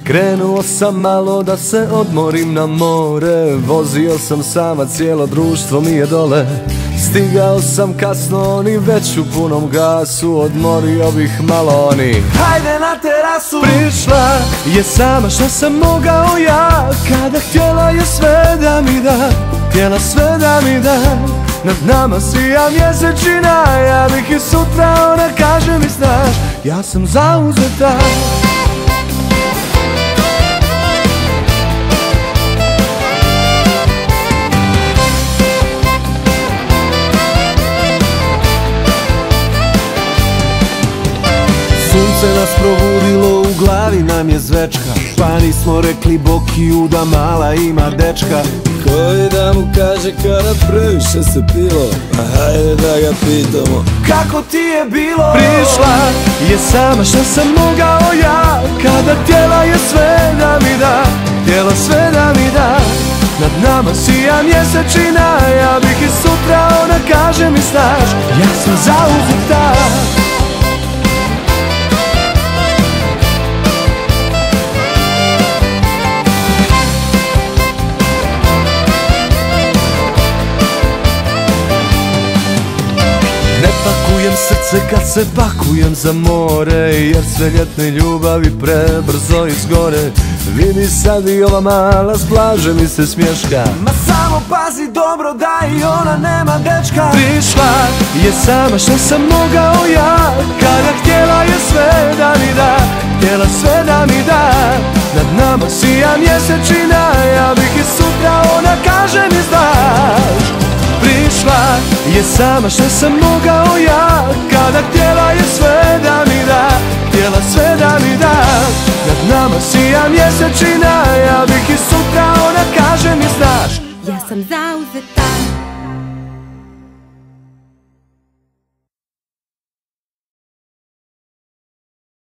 Krenuo sam malo da se odmorim na more, vozio sam sama, cijelo društvo mi je dole. Stigao sam kasno, oni već u punom gasu, odmorio bih malo oni. Hajde na terasu. Prišla je sama, šta sam mogao ja, kada htjela je sve da mi da, htjela sve da mi da. Nad nama sija mjesečina, ja bih i sutra, ona kaže mi znaš, ja sam zauzeta. Sunce nas probudilo, u glavi nam je zvečka, pa nismo rekli Bokiju da mala ima dečka. Koji da mu kaže kada previše se pilo, a hajde da ga pitamo kako ti je bilo. Prišla je sama, šta sam mogao ja, kada htjela je sve da mi da, htjela sve da mi da. Nad nama sija mjesečina, ja bih i sutra, ona kaže mi znaš, ja sam zauzeta. Pakujem srce kad se pakujem za more, jer sve ljetne ljubavi prebrzo izgore. Vidi sad i ova mala s plaže mi se smješka, ma samo pazi dobro da i ona nema dečka. Prišla je sama, šta sam mogao ja, kada htjela je sve da mi da, htjela sve da mi da. Nad nama sija mjesečina, ja bih i sutra, ona kaže mi znaš. Prišla je sama, šta sam mogao ja, kada htjela je sve da mi da, htjela sve da mi da. Nad nama sija mjesečina, ja bih i sutra, ona kaže mi znaš, ja sam zauzeta.